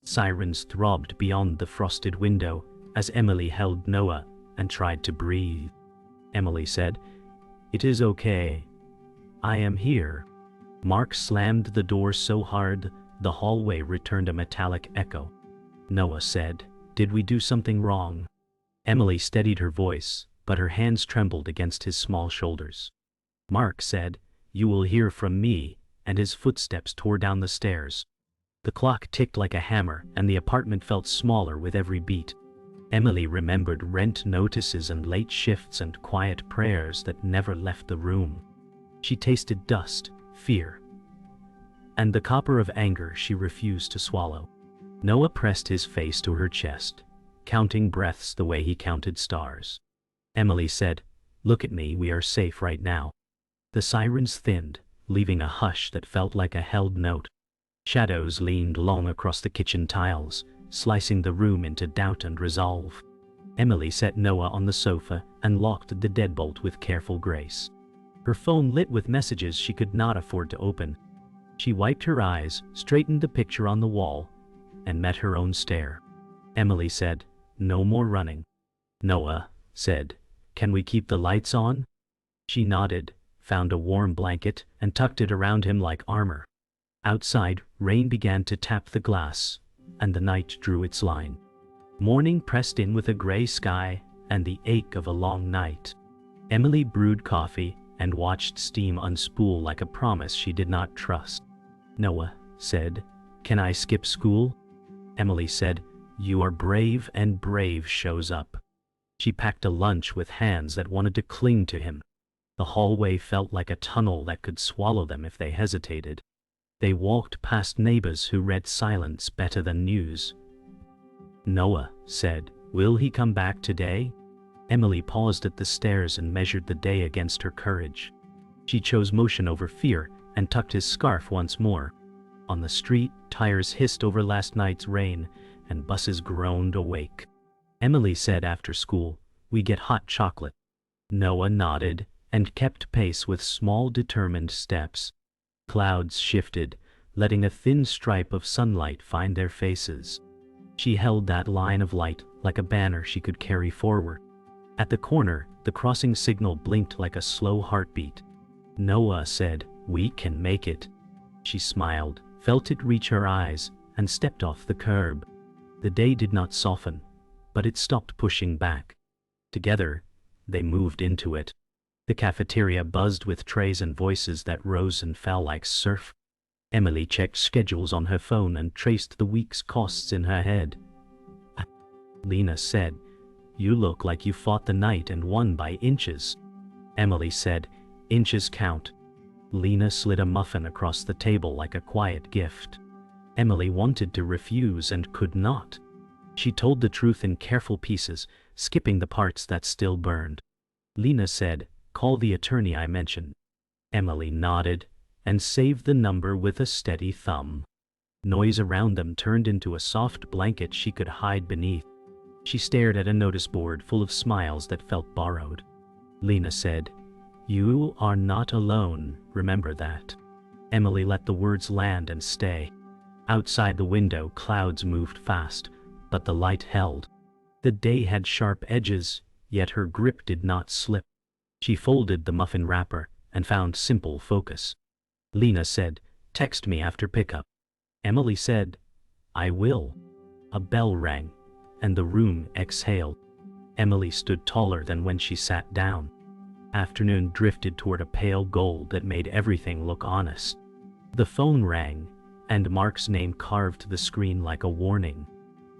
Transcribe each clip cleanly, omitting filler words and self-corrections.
Sirens throbbed beyond the frosted window as Emily held Noah and tried to breathe. Emily said, "It is okay. I am here." Mark slammed the door so hard the hallway returned a metallic echo. Noah said, "Did we do something wrong?" Emily steadied her voice, but her hands trembled against his small shoulders. Mark said, "You will hear from me," and his footsteps tore down the stairs. The clock ticked like a hammer, and the apartment felt smaller with every beat. Emily remembered rent notices and late shifts and quiet prayers that never left the room. She tasted dust, fear, and the copper of anger she refused to swallow. Noah pressed his face to her chest, counting breaths the way he counted stars. Emily said, "Look at me, we are safe right now." The sirens thinned, leaving a hush that felt like a held note. Shadows leaned long across the kitchen tiles, slicing the room into doubt and resolve. Emily set Noah on the sofa and locked the deadbolt with careful grace. Her phone lit with messages she could not afford to open. She wiped her eyes, straightened the picture on the wall, and met her own stare. Emily said, "No more running." Noah said, "Can we keep the lights on?" She nodded, found a warm blanket, and tucked it around him like armor. Outside, rain began to tap the glass, and the night drew its line. Morning pressed in with a gray sky and the ache of a long night. Emily brewed coffee and watched steam unspool like a promise she did not trust. Noah said, "Can I skip school?" Emily said, "You are brave, and brave shows up." She packed a lunch with hands that wanted to cling to him. The hallway felt like a tunnel that could swallow them if they hesitated. They walked past neighbors who read silence better than news. Noah said, "Will he come back today?" Emily paused at the stairs and measured the day against her courage. She chose motion over fear and tucked his scarf once more. On the street, tires hissed over last night's rain, and buses groaned awake. Emily said after school, "We get hot chocolate." Noah nodded and kept pace with small determined steps. Clouds shifted, letting a thin stripe of sunlight find their faces. She held that line of light like a banner she could carry forward. At the corner, the crossing signal blinked like a slow heartbeat. Noah said, "We can make it." She smiled, felt it reach her eyes, and stepped off the curb. The day did not soften, but it stopped pushing back. Together, they moved into it. The cafeteria buzzed with trays and voices that rose and fell like surf. Emily checked schedules on her phone and traced the week's costs in her head. Lena said, "You look like you fought the night and won by inches." Emily said, "Inches count." Lena slid a muffin across the table like a quiet gift. Emily wanted to refuse and could not. She told the truth in careful pieces, skipping the parts that still burned. Lena said, "Call the attorney I mentioned." Emily nodded and saved the number with a steady thumb. Noise around them turned into a soft blanket she could hide beneath. She stared at a notice board full of smiles that felt borrowed. Lena said, "You are not alone, remember that." Emily let the words land and stay. Outside the window, clouds moved fast, but the light held. The day had sharp edges, yet her grip did not slip. She folded the muffin wrapper and found simple focus. Lena said, "Text me after pickup." Emily said, "I will." A bell rang, and the room exhaled. Emily stood taller than when she sat down. Afternoon drifted toward a pale gold that made everything look honest. The phone rang, and Mark's name carved the screen like a warning.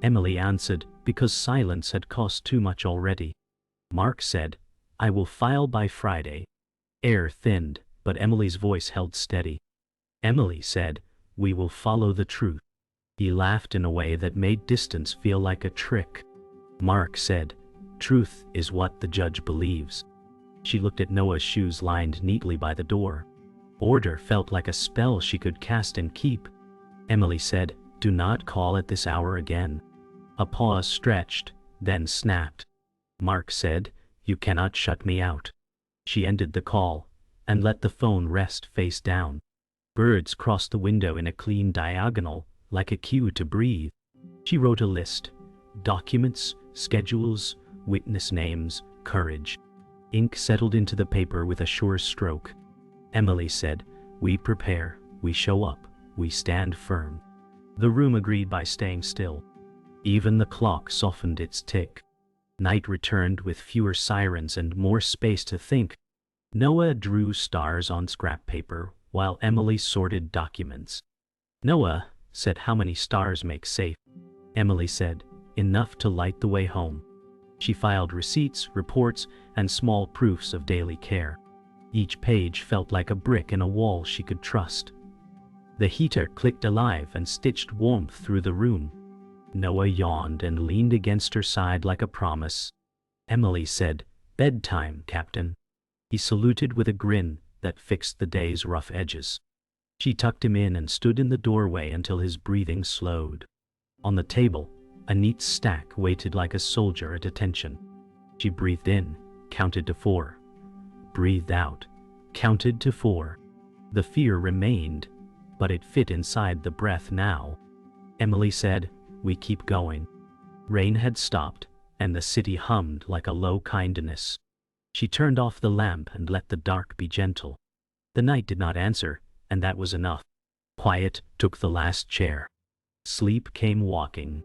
Emily answered because silence had cost too much already. Mark said, "I will file by Friday." Air thinned, but Emily's voice held steady. Emily said, "We will follow the truth." He laughed in a way that made distance feel like a trick. Mark said, "Truth is what the judge believes." She looked at Noah's shoes lined neatly by the door. Order felt like a spell she could cast and keep. Emily said, "Do not call at this hour again." A pause stretched, then snapped. Mark said, "You cannot shut me out." She ended the call and let the phone rest face down. Birds crossed the window in a clean diagonal, like a cue to breathe. She wrote a list: documents, schedules, witness names, courage. Ink settled into the paper with a sure stroke. Emily said, "We prepare, we show up, we stand firm." The room agreed by staying still. Even the clock softened its tick. Night returned with fewer sirens and more space to think. Noah drew stars on scrap paper while Emily sorted documents. Noah said, "How many stars make safe?" Emily said, "Enough to light the way home." She filed receipts, reports, and small proofs of daily care. Each page felt like a brick in a wall she could trust. The heater clicked alive and stitched warmth through the room. Noah yawned and leaned against her side like a promise. Emily said, "Bedtime, Captain." He saluted with a grin that fixed the day's rough edges. She tucked him in and stood in the doorway until his breathing slowed. On the table, a neat stack waited like a soldier at attention. She breathed in, counted to 4. Breathed out, counted to 4. The fear remained, but it fit inside the breath now. Emily said, "We keep going." Rain had stopped, and the city hummed like a low kindness. She turned off the lamp and let the dark be gentle. The night did not answer, and that was enough. Quiet took the last chair. Sleep came walking.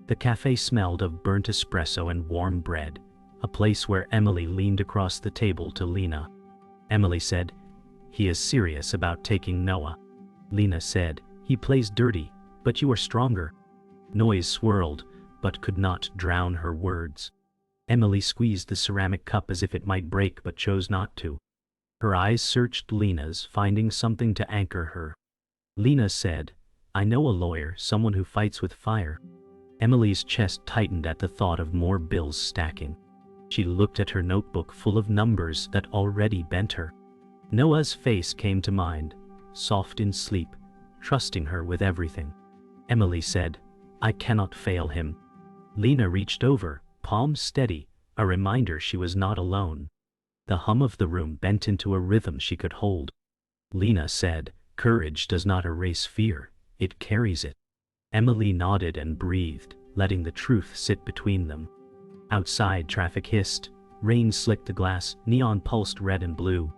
The cafe smelled of burnt espresso and warm bread, a place where Emily leaned across the table to Lena. Emily said, "He is serious about taking Noah." Lena said, "He plays dirty, but you are stronger." Noise swirled, but could not drown her words. Emily squeezed the ceramic cup as if it might break but chose not to. Her eyes searched Lena's, finding something to anchor her. Lena said, "I know a lawyer, someone who fights with fire." Emily's chest tightened at the thought of more bills stacking. She looked at her notebook full of numbers that already bent her. Noah's face came to mind, soft in sleep, trusting her with everything. Emily said, "I cannot fail him." Lena reached over, palms steady, a reminder she was not alone. The hum of the room bent into a rhythm she could hold. Lena said, "Courage does not erase fear, it carries it." Emily nodded and breathed, letting the truth sit between them. Outside, traffic hissed, rain slicked the glass, neon pulsed red and blue.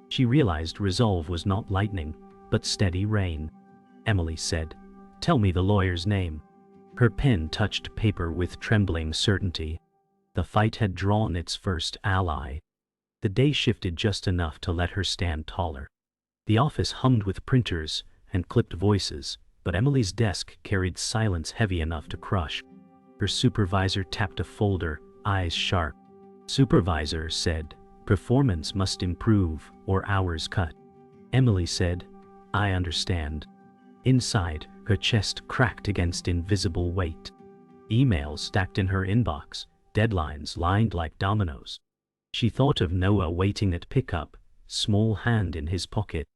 She realized resolve was not lightning, but steady rain. Emily said, "Tell me the lawyer's name." Her pen touched paper with trembling certainty. The fight had drawn its first ally. The day shifted just enough to let her stand taller. The office hummed with printers and clipped voices, but Emily's desk carried silence heavy enough to crush. Her supervisor tapped a folder, eyes sharp. "Supervisor said, performance must improve or hours cut." Emily said, "I understand." Inside, her chest cracked against invisible weight. Emails stacked in her inbox, deadlines lined like dominoes. She thought of Noah waiting at pickup, small hand in his pocket.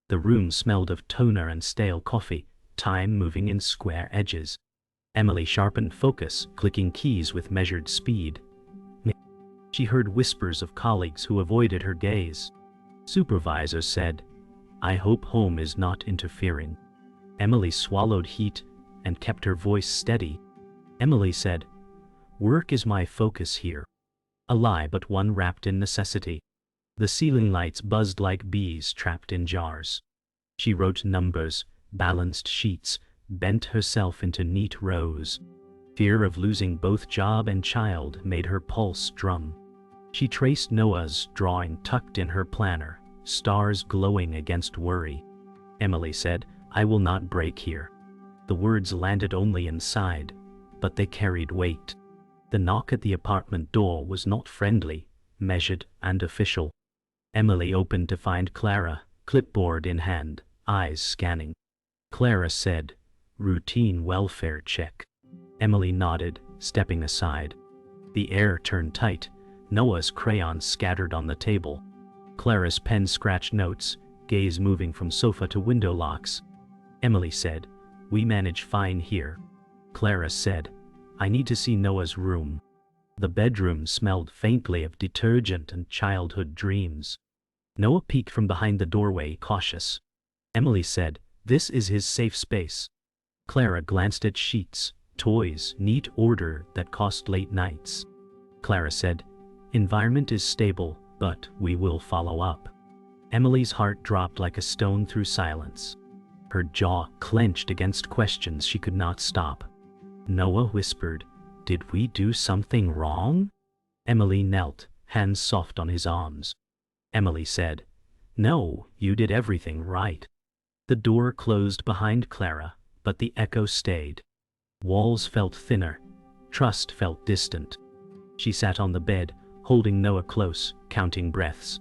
The room smelled of toner and stale coffee, time moving in square edges. Emily sharpened focus, clicking keys with measured speed. She heard whispers of colleagues who avoided her gaze. Supervisor said, "I hope home is not interfering." Emily swallowed heat and kept her voice steady. Emily said, "Work is my focus here." A lie, but one wrapped in necessity. The ceiling lights buzzed like bees trapped in jars. She wrote numbers, balanced sheets, bent herself into neat rows. Fear of losing both job and child made her pulse drum. She traced Noah's drawing tucked in her planner, stars glowing against worry. Emily said, "I will not break here." The words landed only inside, but they carried weight. The knock at the apartment door was not friendly, measured and official. Emily opened to find Clara, clipboard in hand, eyes scanning. Clara said, "Routine welfare check." Emily nodded, stepping aside. The air turned tight, Noah's crayons scattered on the table. Clara's pen scratched notes, gaze moving from sofa to window locks. Emily said, "We manage fine here." Clara said, "I need to see Noah's room." The bedroom smelled faintly of detergent and childhood dreams. Noah peeked from behind the doorway, cautious. Emily said, "This is his safe space." Clara glanced at sheets, Toys, neat order that cost late nights. Clara said, environment is stable, but we will follow up. Emily's heart dropped like a stone through silence. Her jaw clenched against questions she could not stop. Noah whispered, did we do something wrong? Emily knelt, hands soft on his arms. Emily said, no, you did everything right. The door closed behind Clara, but the echo stayed. Walls felt thinner. Trust felt distant. She sat on the bed, holding Noah close, counting breaths.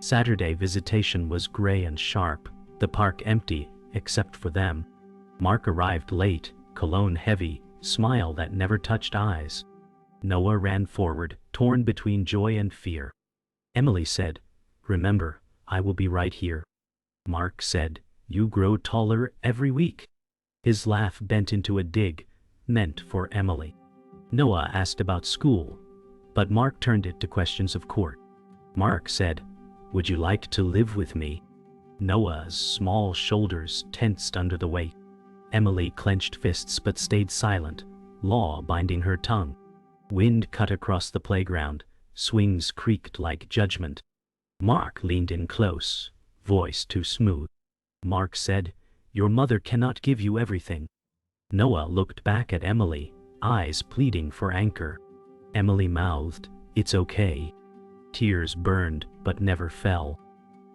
Saturday visitation was gray and sharp, the park empty, except for them. Mark arrived late, cologne heavy, smile that never touched eyes. Noah ran forward, torn between joy and fear. Emily said, remember, I will be right here. Mark said, you grow taller every week. His laugh bent into a dig, meant for Emily. Noah asked about school, but Mark turned it to questions of court. Mark said, would you like to live with me? Noah's small shoulders tensed under the weight. Emily clenched fists but stayed silent, law binding her tongue. Wind cut across the playground, swings creaked like judgment. Mark leaned in close, voice too smooth. Mark said, your mother cannot give you everything. Noah looked back at Emily, eyes pleading for anchor. Emily mouthed, it's okay. Tears burned but never fell.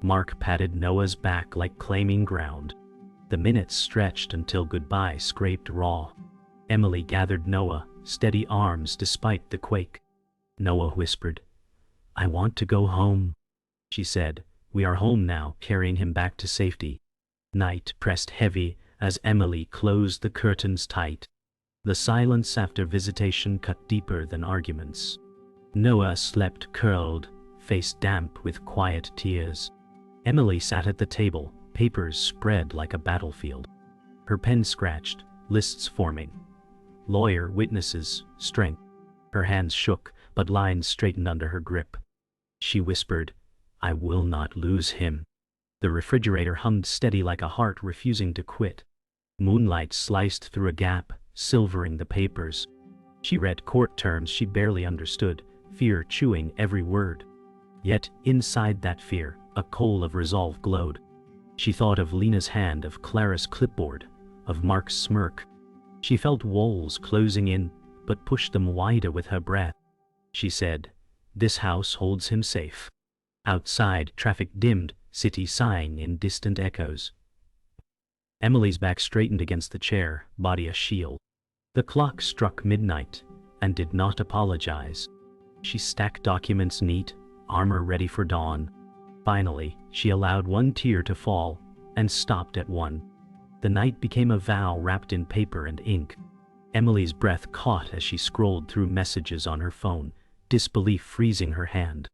Mark patted Noah's back like claiming ground. The minutes stretched until goodbye scraped raw. Emily gathered Noah, steady arms despite the quake. Noah whispered, I want to go home. She said, we are home now, carrying him back to safety. Night pressed heavy as Emily closed the curtains tight. The silence after visitation cut deeper than arguments. Noah slept curled, face damp with quiet tears. Emily sat at the table, papers spread like a battlefield. Her pen scratched, lists forming. Lawyer, witnesses, strength. Her hands shook, but lines straightened under her grip. She whispered, I will not lose him. The refrigerator hummed steady like a heart refusing to quit. Moonlight sliced through a gap, silvering the papers. She read court terms she barely understood, fear chewing every word. Yet, inside that fear, a coal of resolve glowed. She thought of Lena's hand, of Clara's clipboard, of Mark's smirk. She felt walls closing in, but pushed them wider with her breath. She said, this house holds him safe. Outside, traffic dimmed, city sighing in distant echoes. Emily's back straightened against the chair, body a shield. The clock struck midnight, and did not apologize. She stacked documents neat, armor ready for dawn. Finally, she allowed one tear to fall, and stopped at one. The night became a vow wrapped in paper and ink. Emily's breath caught as she scrolled through messages on her phone, disbelief freezing her hand.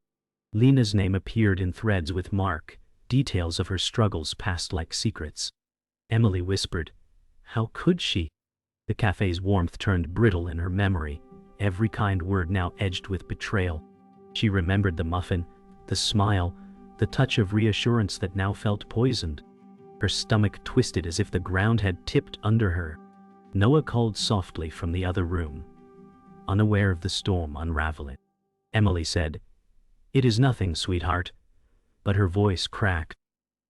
Lena's name appeared in threads with Mark, details of her struggles passed like secrets. Emily whispered, how could she? The cafe's warmth turned brittle in her memory, every kind word now edged with betrayal. She remembered the muffin, the smile, the touch of reassurance that now felt poisoned. Her stomach twisted as if the ground had tipped under her. Noah called softly from the other room, unaware of the storm unraveling. Emily said, it is nothing, sweetheart. But her voice cracked.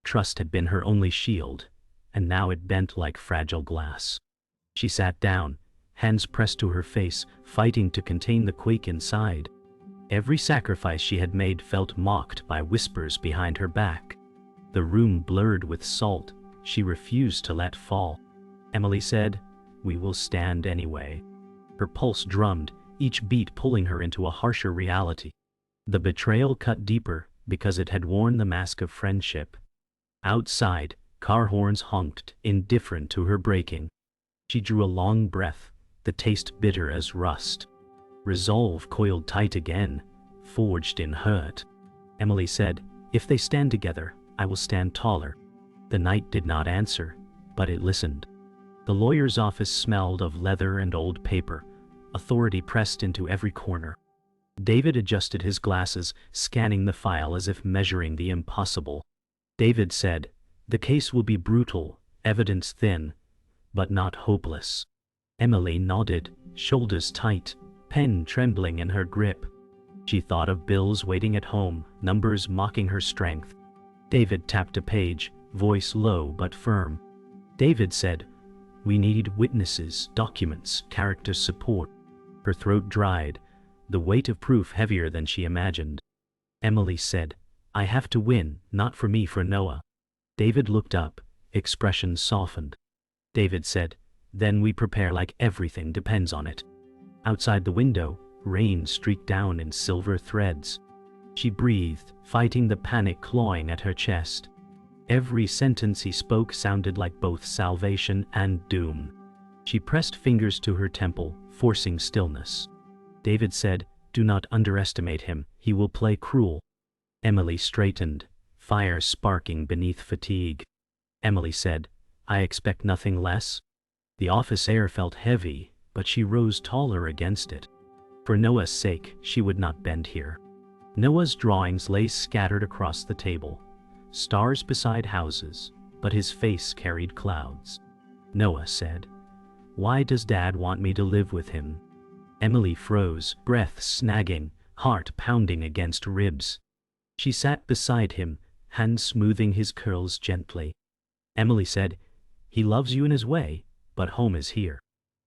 Trust had been her only shield, and now it bent like fragile glass. She sat down, hands pressed to her face, fighting to contain the quake inside. Every sacrifice she had made felt mocked by whispers behind her back. The room blurred with salt she refused to let fall. Emily said, we will stand anyway. Her pulse drummed, each beat pulling her into a harsher reality. The betrayal cut deeper because it had worn the mask of friendship. Outside, car horns honked, indifferent to her breaking. She drew a long breath, the taste bitter as rust. Resolve coiled tight again, forged in hurt. Emily said, if they stand together, I will stand taller. The night did not answer, but it listened. The lawyer's office smelled of leather and old paper, authority pressed into every corner. David adjusted his glasses, scanning the file as if measuring the impossible. David said, the case will be brutal, evidence thin, but not hopeless. Emily nodded, shoulders tight, pen trembling in her grip. She thought of bills waiting at home, numbers mocking her strength. David tapped a page, voice low but firm. David said, "We need witnesses, documents, character support." Her throat dried, the weight of proof heavier than she imagined. Emily said, "I have to win, not for me, for Noah." David looked up, expression softened. David said, "Then we prepare like everything depends on it." Outside the window, rain streaked down in silver threads. She breathed, fighting the panic clawing at her chest. Every sentence he spoke sounded like both salvation and doom. She pressed fingers to her temple, forcing stillness. David said, "Do not underestimate him, he will play cruel." Emily straightened, fire sparking beneath fatigue. Emily said, "I expect nothing less." The office air felt heavy, but she rose taller against it. For Noah's sake, she would not bend here. Noah's drawings lay scattered across the table, stars beside houses, but his face carried clouds. Noah said, "Why does Dad want me to live with him?" Emily froze, breath snagging, heart pounding against ribs. She sat beside him, hand smoothing his curls gently. Emily said, "He loves you in his way, but home is here."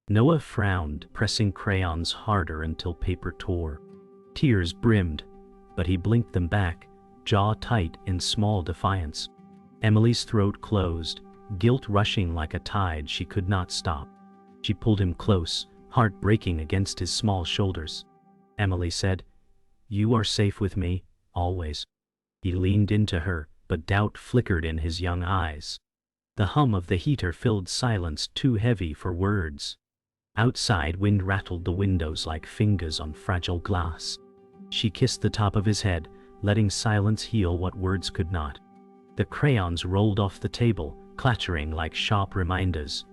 Noah frowned, pressing crayons harder until paper tore. Tears brimmed, but he blinked them back, jaw tight in small defiance. Emily's throat closed, guilt rushing like a tide she could not stop. She pulled him close, heart breaking against his small shoulders. Emily said, "You are safe with me, always." He leaned into her, but doubt flickered in his young eyes. The hum of the heater filled silence too heavy for words. Outside, wind rattled the windows like fingers on fragile glass. She kissed the top of his head, letting silence heal what words could not. The crayons rolled off the table, clattering like sharp reminders.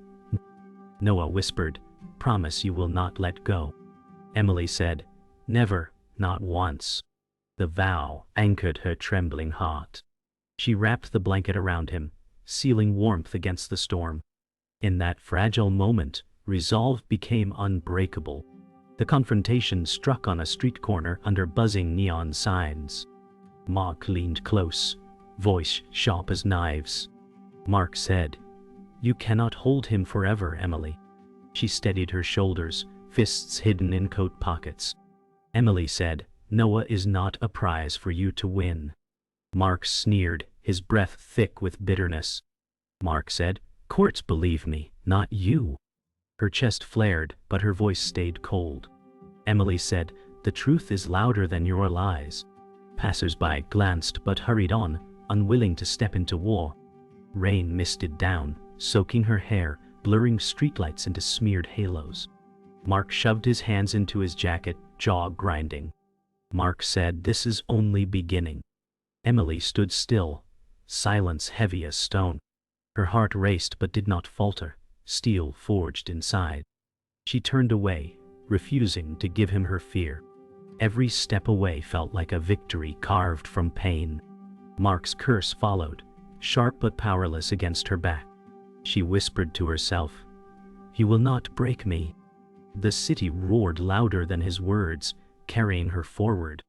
Noah whispered, "Promise you will not let go." Emily said, "Never, not once." The vow anchored her trembling heart. She wrapped the blanket around him, sealing warmth against the storm. In that fragile moment, resolve became unbreakable. The confrontation struck on a street corner under buzzing neon signs. Mark leaned close, voice sharp as knives. Mark said, "You cannot hold him forever, Emily." She steadied her shoulders, fists hidden in coat pockets. Emily said, "Noah is not a prize for you to win." Mark sneered, his breath thick with bitterness. Mark said, "Courts believe me, not you." Her chest flared, but her voice stayed cold. Emily said, "The truth is louder than your lies." Passers-by glanced but hurried on, unwilling to step into war. Rain misted down, soaking her hair, blurring streetlights into smeared halos. Mark shoved his hands into his jacket, jaw grinding. Mark said, "This is only beginning." Emily stood still, silence heavy as stone. Her heart raced but did not falter, steel forged inside. She turned away, refusing to give him her fear. Every step away felt like a victory carved from pain. Mark's curse followed, sharp but powerless against her back. She whispered to herself, "He will not break me." The city roared louder than his words, carrying her forward.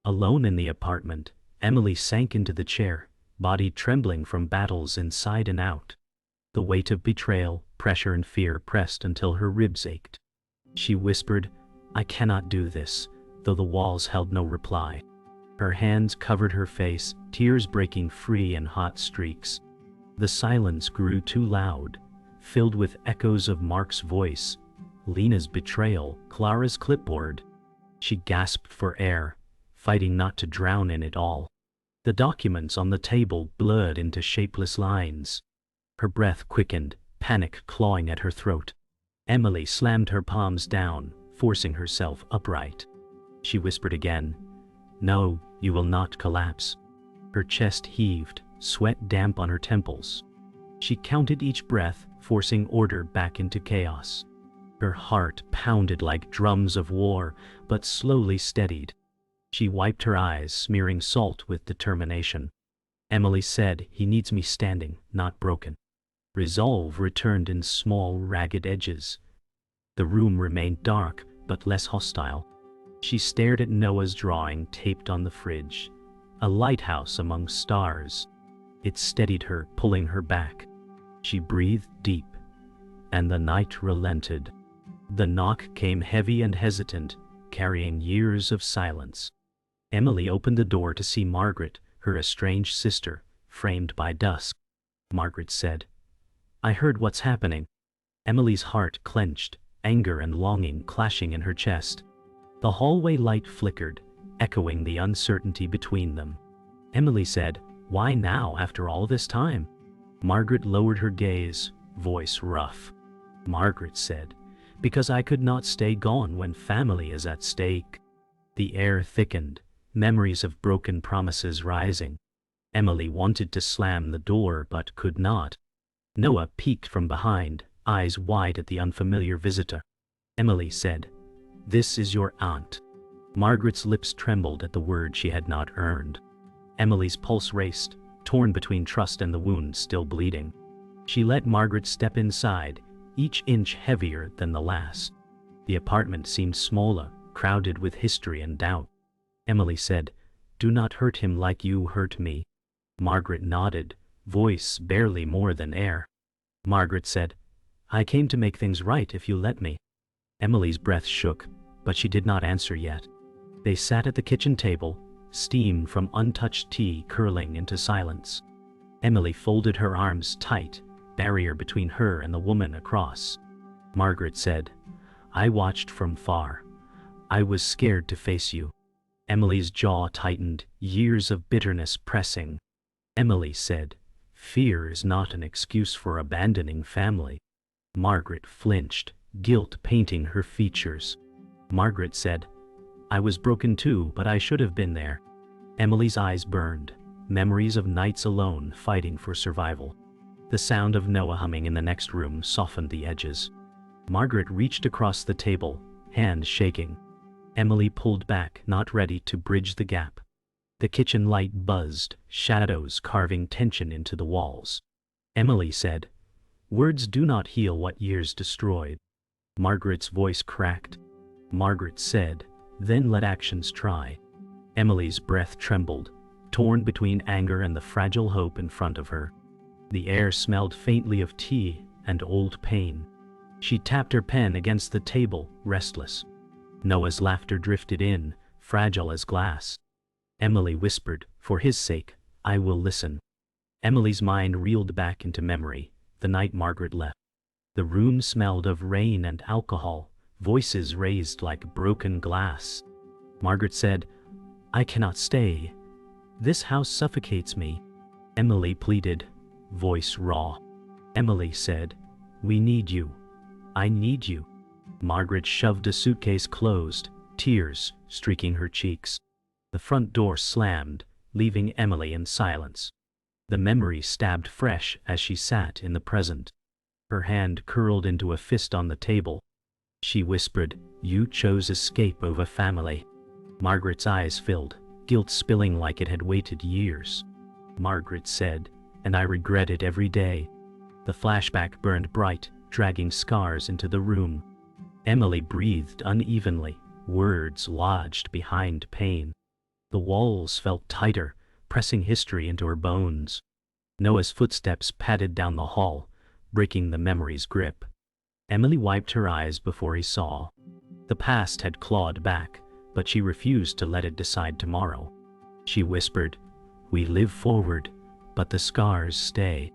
Alone in the apartment, Emily sank into the chair, body trembling from battles inside and out. The weight of betrayal, pressure and fear pressed until her ribs ached. She whispered, "I cannot do this," though the walls held no reply. Her hands covered her face, tears breaking free in hot streaks. The silence grew too loud, filled with echoes of Mark's voice, Lena's betrayal, Clara's clipboard. She gasped for air, fighting not to drown in it all. The documents on the table blurred into shapeless lines. Her breath quickened, panic clawing at her throat. Emily slammed her palms down, forcing herself upright. She whispered again, "No, you will not collapse." Her chest heaved, sweat damp on her temples. She counted each breath, forcing order back into chaos. Her heart pounded like drums of war, but slowly steadied. She wiped her eyes, smearing salt with determination. Emily said, "He needs me standing, not broken." Resolve returned in small, ragged edges. The room remained dark, but less hostile. She stared at Noah's drawing taped on the fridge, a lighthouse among stars. It steadied her, pulling her back. She breathed deep, and the night relented. The knock came heavy and hesitant, carrying years of silence. Emily opened the door to see Margaret, her estranged sister, framed by dusk. Margaret said, "I heard what's happening." Emily's heart clenched, anger and longing clashing in her chest. The hallway light flickered, echoing the uncertainty between them. Emily said, "Why now after all this time?" Margaret lowered her gaze, voice rough. Margaret said, "Because I could not stay gone when family is at stake." The air thickened, memories of broken promises rising. Emily wanted to slam the door but could not. Noah peeked from behind, eyes wide at the unfamiliar visitor. Emily said, "This is your aunt." Margaret's lips trembled at the word she had not earned. Emily's pulse raced, torn between trust and the wound still bleeding. She let Margaret step inside, each inch heavier than the last. The apartment seemed smaller, crowded with history and doubt. Emily said, "Do not hurt him like you hurt me." Margaret nodded, voice barely more than air. Margaret said, "I came to make things right if you let me." Emily's breath shook, but she did not answer yet. They sat at the kitchen table, steam from untouched tea curling into silence. Emily folded her arms tight, barrier between her and the woman across. Margaret said, "I watched from far. I was scared to face you." Emily's jaw tightened, years of bitterness pressing. Emily said, "Fear is not an excuse for abandoning family." Margaret flinched, guilt painting her features. Margaret said, "I was broken too, but I should have been there." Emily's eyes burned, memories of nights alone fighting for survival. The sound of Noah humming in the next room softened the edges. Margaret reached across the table, hand shaking. Emily pulled back, not ready to bridge the gap. The kitchen light buzzed, shadows carving tension into the walls. Emily said, "Words do not heal what years destroyed." Margaret's voice cracked. Margaret said, "Then let actions try." Emily's breath trembled, torn between anger and the fragile hope in front of her. The air smelled faintly of tea and old pain. She tapped her pen against the table, restless. Noah's laughter drifted in, fragile as glass. Emily whispered, "For his sake, I will listen." Emily's mind reeled back into memory, the night Margaret left. The room smelled of rain and alcohol, voices raised like broken glass. Margaret said, "I cannot stay. This house suffocates me." Emily pleaded, voice raw. Emily said, "We need you. I need you." Margaret shoved a suitcase closed, tears streaking her cheeks. The front door slammed, leaving Emily in silence. The memory stabbed fresh as she sat in the present. Her hand curled into a fist on the table. She whispered, "You chose escape over family." Margaret's eyes filled, guilt spilling like it had waited years. Margaret said, "And I regret it every day." The flashback burned bright, dragging scars into the room. Emily breathed unevenly, words lodged behind pain. The walls felt tighter, pressing history into her bones. Noah's footsteps padded down the hall, breaking the memory's grip. Emily wiped her eyes before he saw. The past had clawed back, but she refused to let it decide tomorrow. She whispered, "We live forward, but the scars stay."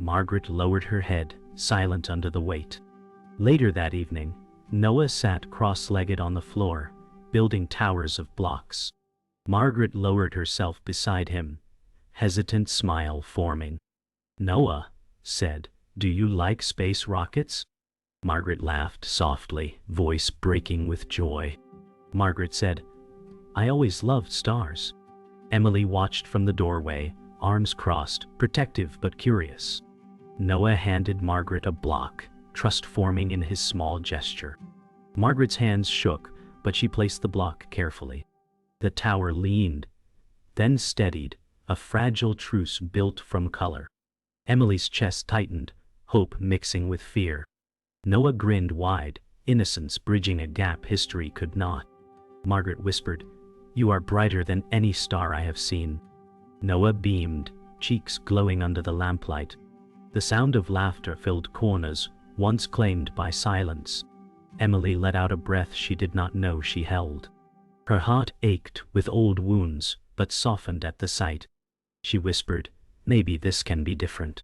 Margaret lowered her head, silent under the weight. Later that evening, Noah sat cross-legged on the floor, building towers of blocks. Margaret lowered herself beside him, hesitant smile forming. "Noah," said, "do you like space rockets?" Margaret laughed softly, voice breaking with joy. Margaret said, "I always loved stars." Emily watched from the doorway, arms crossed, protective but curious. Noah handed Margaret a block, trust forming in his small gesture. Margaret's hands shook, but she placed the block carefully. The tower leaned, then steadied, a fragile truce built from color. Emily's chest tightened, hope mixing with fear. Noah grinned wide, innocence bridging a gap history could not. Margaret whispered, "You are brighter than any star I have seen." Noah beamed, cheeks glowing under the lamplight. The sound of laughter filled corners, once claimed by silence. Emily let out a breath she did not know she held. Her heart ached with old wounds, but softened at the sight. She whispered, "Maybe this can be different."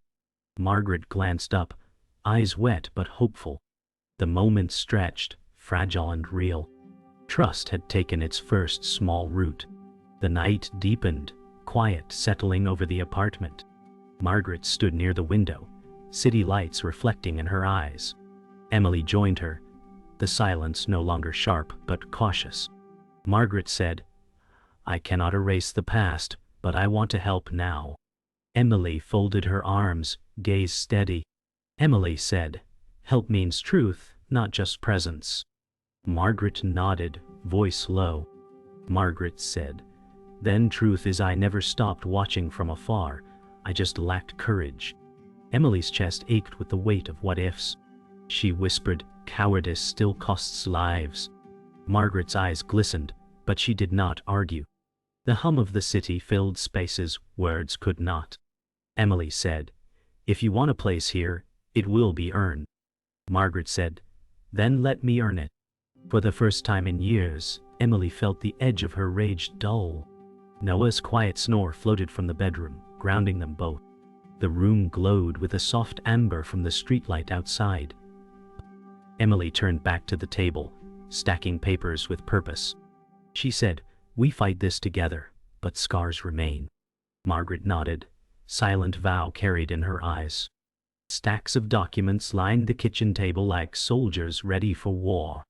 Margaret glanced up, eyes wet but hopeful. The moment stretched, fragile and real. Trust had taken its first small root. The night deepened, quiet settling over the apartment. Margaret stood near the window, city lights reflecting in her eyes. Emily joined her, the silence no longer sharp but cautious. Margaret said, "I cannot erase the past, but I want to help now." Emily folded her arms, gaze steady. Emily said, "Help means truth, not just presence." Margaret nodded, voice low. Margaret said, "Then truth is I never stopped watching from afar, I just lacked courage." Emily's chest ached with the weight of what-ifs. She whispered, "Cowardice still costs lives." Margaret's eyes glistened, but she did not argue. The hum of the city filled spaces words could not. Emily said, "If you want a place here, it will be earned." Margaret said, "Then let me earn it." For the first time in years, Emily felt the edge of her rage dull. Noah's quiet snore floated from the bedroom, grounding them both. The room glowed with a soft amber from the streetlight outside. Emily turned back to the table, stacking papers with purpose. She said, "We fight this together, but scars remain." Margaret nodded, silent vow carried in her eyes. Stacks of documents lined the kitchen table like soldiers ready for war.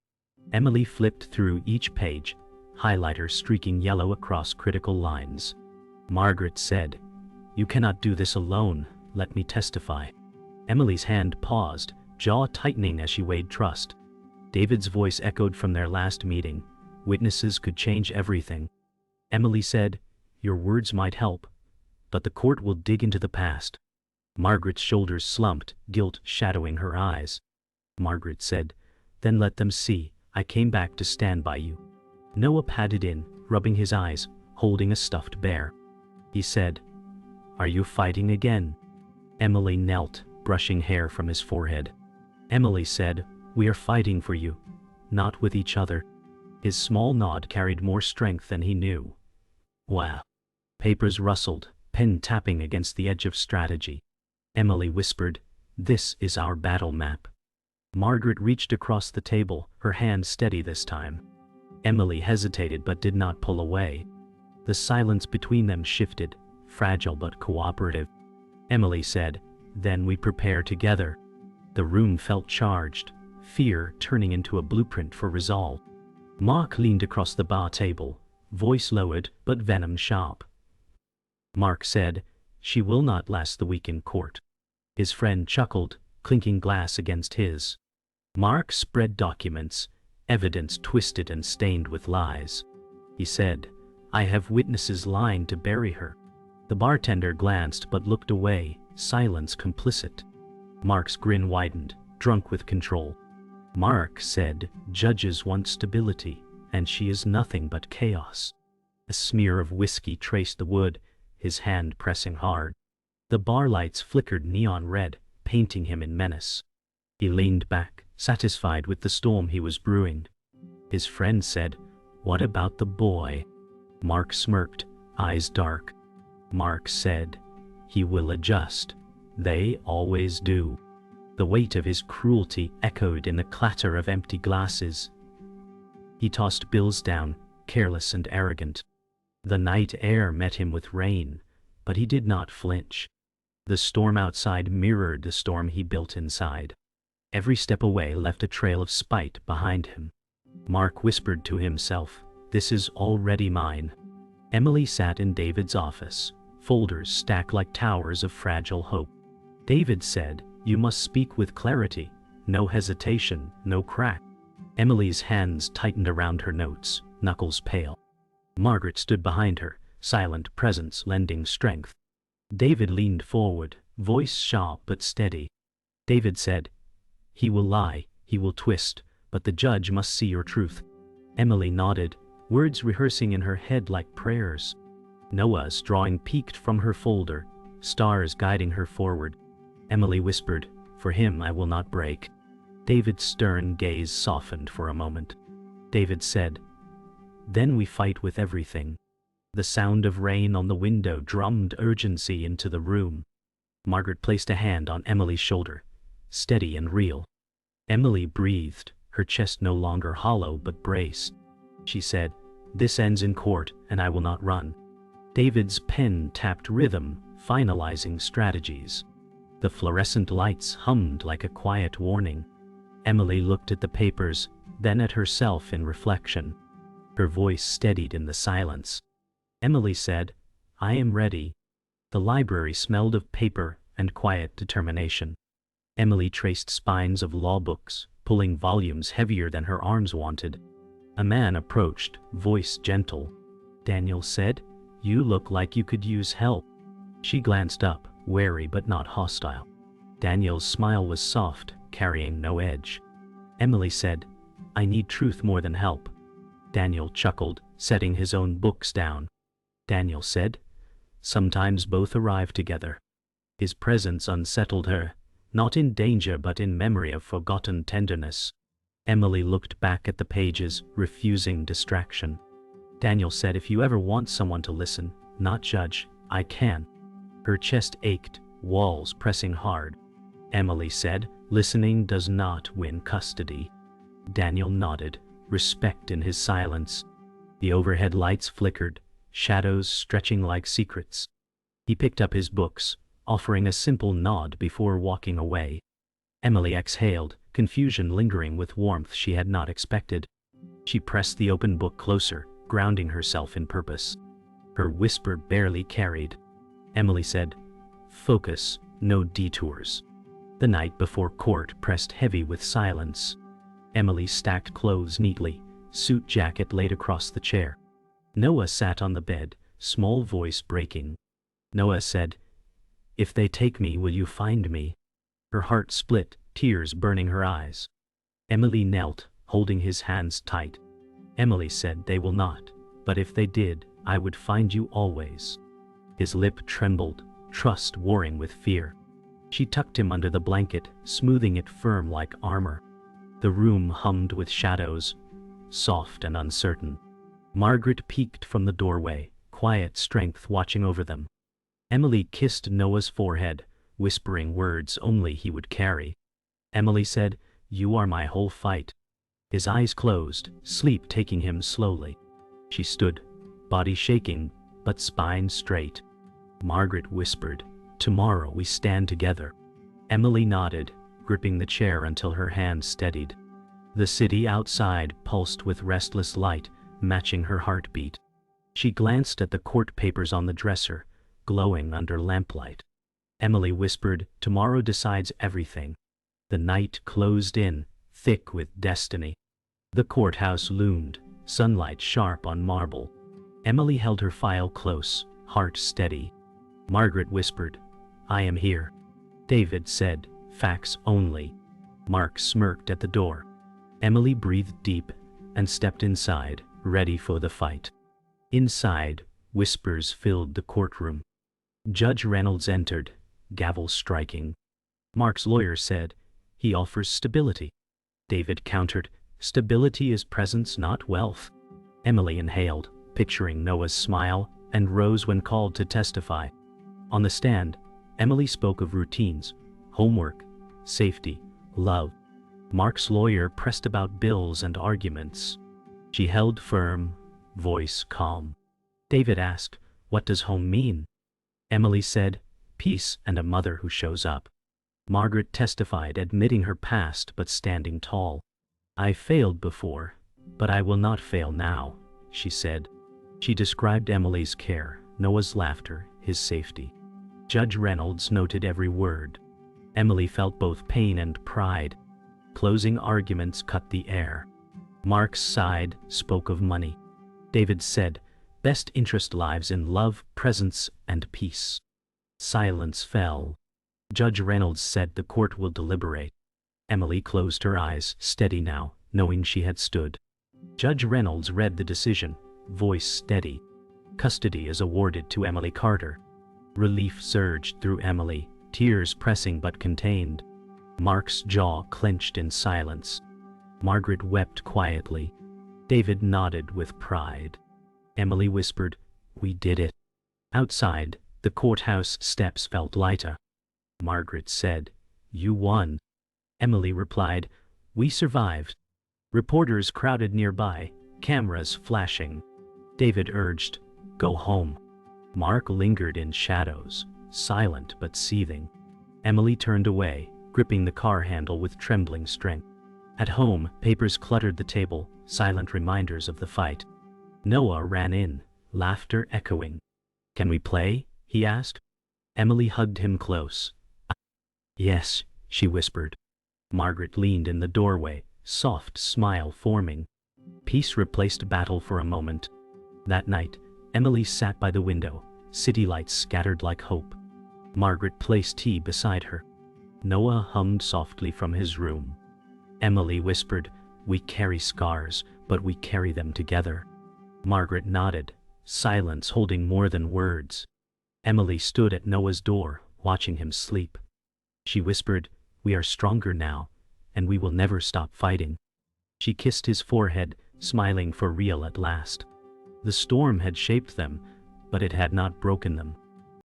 Emily flipped through each page, highlighter streaking yellow across critical lines. Margaret said, "You cannot do this alone, let me testify." Emily's hand paused, jaw tightening as she weighed trust. David's voice echoed from their last meeting. Witnesses could change everything. Emily said, "Your words might help, but the court will dig into the past." Margaret's shoulders slumped, guilt shadowing her eyes. Margaret said, "Then let them see, I came back to stand by you." Noah padded in, rubbing his eyes, holding a stuffed bear. He said, "Are you fighting again?" Emily knelt, brushing hair from his forehead. Emily said, "We are fighting for you, not with each other." His small nod carried more strength than he knew. "Wow." Papers rustled, pen tapping against the edge of strategy. Emily whispered, "This is our battle map." Margaret reached across the table, her hand steady this time. Emily hesitated but did not pull away. The silence between them shifted, fragile but cooperative. Emily said, "Then we prepare together." The room felt charged, fear turning into a blueprint for resolve. Mark leaned across the bar table, voice lowered but venom sharp. Mark said, "She will not last the week in court." His friend chuckled, clinking glass against his. Mark spread documents, evidence twisted and stained with lies. He said, "I have witnesses lying to bury her." The bartender glanced but looked away, silence complicit. Mark's grin widened, drunk with control. Mark said, "Judges want stability, and she is nothing but chaos." A smear of whiskey traced the wood, his hand pressing hard. The bar lights flickered neon red, painting him in menace. He leaned back, satisfied with the storm he was brewing. His friend said, "What about the boy?" Mark smirked, eyes dark. Mark said, "He will adjust. They always do." The weight of his cruelty echoed in the clatter of empty glasses. He tossed bills down, careless and arrogant. The night air met him with rain, but he did not flinch. The storm outside mirrored the storm he built inside. Every step away left a trail of spite behind him. Mark whispered to himself, "This is already mine." Emily sat in David's office, folders stacked like towers of fragile hope. David said, "You must speak with clarity, no hesitation, no crack." Emily's hands tightened around her notes, knuckles pale. Margaret stood behind her, silent presence lending strength. David leaned forward, voice sharp but steady. David said, "He will lie, he will twist, but the judge must see your truth. Emily nodded, words rehearsing in her head like prayers. Noah's drawing peeked from her folder, stars guiding her forward. Emily whispered, "For him I will not break." David's stern gaze softened for a moment. David said, "Then we fight with everything." The sound of rain on the window drummed urgency into the room. Margaret placed a hand on Emily's shoulder, steady and real. Emily breathed, her chest no longer hollow but braced. She said, "This ends in court, and I will not run." David's pen tapped rhythm, finalizing strategies. The fluorescent lights hummed like a quiet warning. Emily looked at the papers, then at herself in reflection. Her voice steadied in the silence. Emily said, "I am ready." The library smelled of paper and quiet determination. Emily traced spines of law books, pulling volumes heavier than her arms wanted. A man approached, voice gentle. "Daniel said, you look like you could use help." She glanced up, wary but not hostile. Daniel's smile was soft, carrying no edge. Emily said, "I need truth more than help." Daniel chuckled, setting his own books down. Daniel said, "Sometimes both arrive together." His presence unsettled her, not in danger but in memory of forgotten tenderness. Emily looked back at the pages, refusing distraction. Daniel said, "If you ever want someone to listen, not judge, I can." Her chest ached, walls pressing hard. Emily said, "Listening does not win custody." Daniel nodded, respect in his silence. The overhead lights flickered, shadows stretching like secrets. He picked up his books, offering a simple nod before walking away. Emily exhaled, confusion lingering with warmth she had not expected. She pressed the open book closer, grounding herself in purpose. Her whisper barely carried. Emily said, "Focus, no detours." The night before court pressed heavy with silence. Emily stacked clothes neatly, suit jacket laid across the chair. Noah sat on the bed, small voice breaking. Noah said, "If they take me, will you find me?" Her heart split, tears burning her eyes. Emily knelt, holding his hands tight. Emily said, "They will not, but if they did, I would find you always." His lip trembled, trust warring with fear. She tucked him under the blanket, smoothing it firm like armor. The room hummed with shadows, soft and uncertain. Margaret peeked from the doorway, quiet strength watching over them. Emily kissed Noah's forehead, whispering words only he would carry. Emily said, "You are my whole fight." His eyes closed, sleep taking him slowly. She stood, body shaking, but spine straight. Margaret whispered, "Tomorrow we stand together." Emily nodded, gripping the chair until her hand steadied. The city outside pulsed with restless light, matching her heartbeat. She glanced at the court papers on the dresser, glowing under lamplight. Emily whispered, "Tomorrow decides everything." The night closed in, thick with destiny. The courthouse loomed, sunlight sharp on marble. Emily held her file close, heart steady. Margaret whispered, "I am here." David said, "Facts only." Mark smirked at the door. Emily breathed deep and stepped inside, ready for the fight. Inside, whispers filled the courtroom. Judge Reynolds entered, gavel striking. Mark's lawyer said, "He offers stability." David countered, "Stability is presence, not wealth." Emily inhaled, picturing Noah's smile, and rose when called to testify. On the stand, Emily spoke of routines, homework, safety, love. Mark's lawyer pressed about bills and arguments. She held firm, voice calm. David asked, "What does home mean?" Emily said, "Peace and a mother who shows up." Margaret testified, admitting her past but standing tall. "I failed before, but I will not fail now," she said. She described Emily's care, Noah's laughter, his safety. Judge Reynolds noted every word. Emily felt both pain and pride. Closing arguments cut the air. Mark sighed, spoke of money. David said, "Best interest lives in love, presence, and peace." Silence fell. Judge Reynolds said, "The court will deliberate." Emily closed her eyes, steady now, knowing she had stood. Judge Reynolds read the decision, voice steady. Custody is awarded to Emily Carter. Relief surged through Emily, tears pressing but contained. Mark's jaw clenched in silence. Margaret wept quietly. David nodded with pride. Emily whispered, "We did it." Outside, the courthouse steps felt lighter. Margaret said, "You won." Emily replied, "We survived." Reporters crowded nearby, cameras flashing. David urged, "Go home." Mark lingered in shadows, silent but seething. Emily turned away, gripping the car handle with trembling strength. At home, papers cluttered the table, silent reminders of the fight. Noah ran in, laughter echoing. "Can we play?" he asked. Emily hugged him close. "Yes," she whispered. Margaret leaned in the doorway, soft smile forming. Peace replaced battle for a moment. That night, Emily sat by the window, city lights scattered like hope. Margaret placed tea beside her. Noah hummed softly from his room. Emily whispered, "We carry scars, but we carry them together." Margaret nodded, silence holding more than words. Emily stood at Noah's door, watching him sleep. She whispered, "We are stronger now, and we will never stop fighting." She kissed his forehead, smiling for real at last. The storm had shaped them, but it had not broken them.